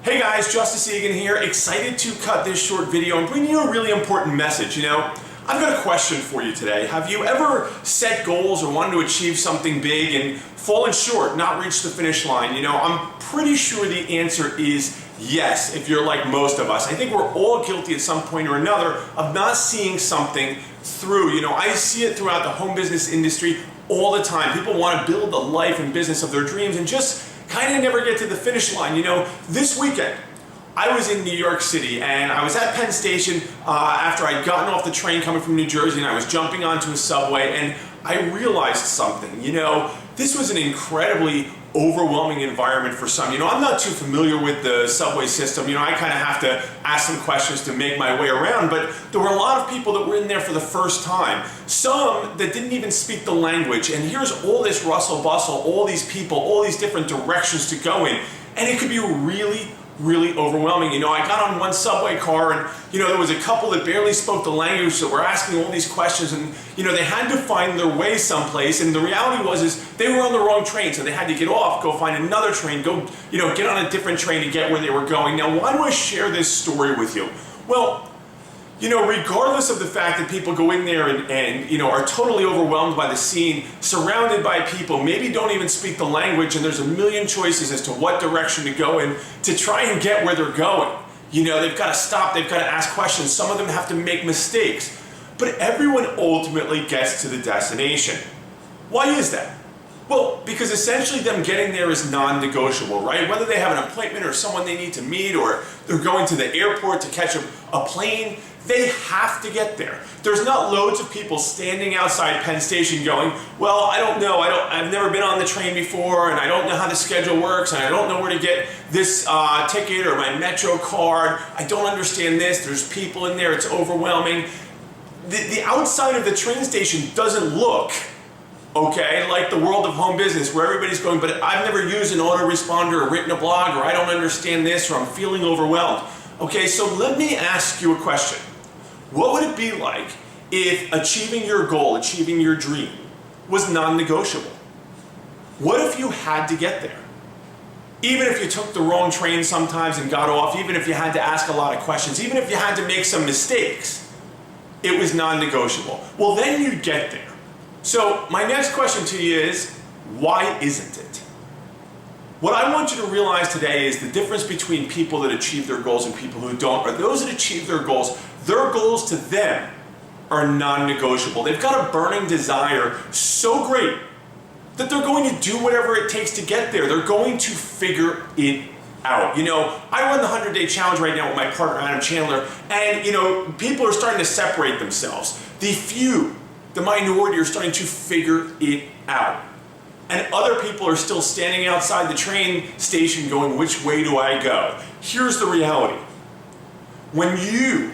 Hey guys, Justice Egan here, excited to cut this short video and bring you a really important message. I've got a question for you today. Have you ever set goals or wanted to achieve something big and fallen short, not reached the finish line? I'm pretty sure the answer is yes, if you're like most of us. I think we're all guilty at some point or another of not seeing something through. I see it throughout the home business industry all the time. People want to build the life and business of their dreams and just kind of never get to the finish line. This weekend, I was in New York City and I was at Penn Station after I'd gotten off the train coming from New Jersey, and I was jumping onto a subway, and I realized something. This was an incredibly overwhelming environment for some. I'm not too familiar with the subway system. I kind of have to ask some questions to make my way around, but there were a lot of people that were in there for the first time. Some that didn't even speak the language, and here's all this rustle bustle, all these people, all these different directions to go in, and it could be really overwhelming. I got on one subway car and, there was a couple that barely spoke the language that were asking all these questions, and, they had to find their way someplace, and the reality was they were on the wrong train, so they had to get off, go find another train, go, get on a different train to get where they were going. Now, why do I share this story with you? Well, regardless of the fact that people go in there and are totally overwhelmed by the scene, surrounded by people, maybe don't even speak the language, and there's a million choices as to what direction to go in to try and get where they're going. They've got to stop, they've got to ask questions, some of them have to make mistakes, but everyone ultimately gets to the destination. Why is that? Well, because essentially them getting there is non-negotiable, right? Whether they have an appointment or someone they need to meet, or they're going to the airport to catch a plane, they have to get there. There's not loads of people standing outside Penn Station going, well, I don't know, I've never been on the train before, and I don't know how the schedule works, and I don't know where to get this ticket or my Metro card, I don't understand this, there's people in there, it's overwhelming. The outside of the train station doesn't look like the world of home business where everybody's going, but I've never used an autoresponder or written a blog, or I don't understand this, or I'm feeling overwhelmed. Okay, so let me ask you a question. What would it be like if achieving your goal, achieving your dream, was non-negotiable? What if you had to get there? Even if you took the wrong train sometimes and got off, even if you had to ask a lot of questions, even if you had to make some mistakes, it was non-negotiable. Well, then you'd get there. So my next question to you is, why isn't it? What I want you to realize today is the difference between people that achieve their goals and people who don't, or those that achieve their goals to them are non-negotiable. They've got a burning desire so great that they're going to do whatever it takes to get there. They're going to figure it out. I run the 100-Day Challenge right now with my partner Adam Chandler, and people are starting to separate themselves. The minority are starting to figure it out. And other people are still standing outside the train station going, which way do I go? Here's the reality. When you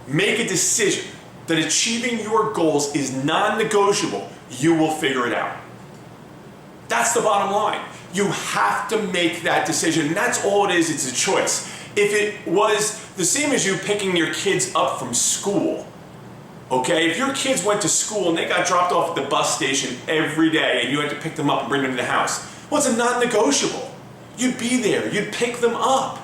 make a decision that achieving your goals is non-negotiable, you will figure it out. That's the bottom line. You have to make that decision, and that's all it is, it's a choice. If it was the same as you picking your kids up from school, if your kids went to school and they got dropped off at the bus station every day and you had to pick them up and bring them to the house, well, it's a non-negotiable. You'd be there, you'd pick them up.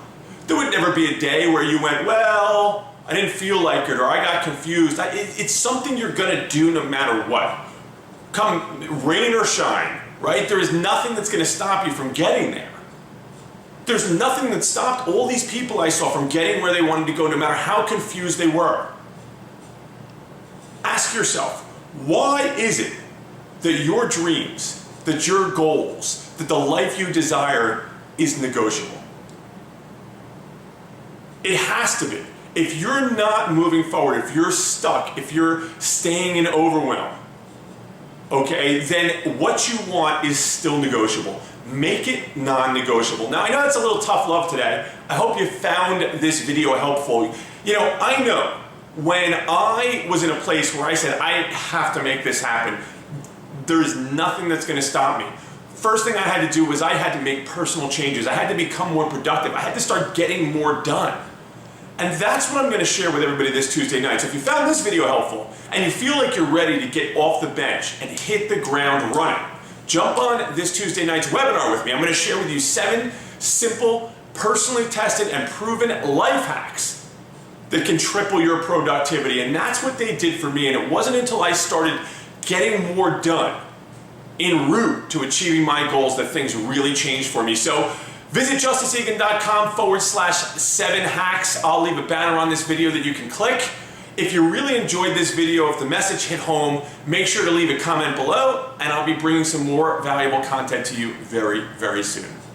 There would never be a day where you went, well, I didn't feel like it, or I got confused. It's something you're gonna do no matter what. Come rain or shine, right? There is nothing that's gonna stop you from getting there. There's nothing that stopped all these people I saw from getting where they wanted to go, no matter how confused they were. Ask yourself, why is it that your dreams, that your goals, that the life you desire is negotiable? It has to be. If you're not moving forward, if you're stuck, if you're staying in overwhelm, then what you want is still negotiable. Make it non-negotiable. Now, I know that's a little tough love today. I hope you found this video helpful. I know when I was in a place where I said, I have to make this happen, there's nothing that's going to stop me. First thing I had to do was I had to make personal changes. I had to become more productive. I had to start getting more done. And that's what I'm going to share with everybody this Tuesday night. So if you found this video helpful and you feel like you're ready to get off the bench and hit the ground running, jump on this Tuesday night's webinar with me. I'm going to share with you 7 simple, personally tested and proven life hacks that can triple your productivity. And that's what they did for me. And it wasn't until I started getting more done en route to achieving my goals that things really changed for me. So visit justiceegan.com/7 hacks. I'll leave a banner on this video that you can click. If you really enjoyed this video, if the message hit home, make sure to leave a comment below, and I'll be bringing some more valuable content to you very, very soon.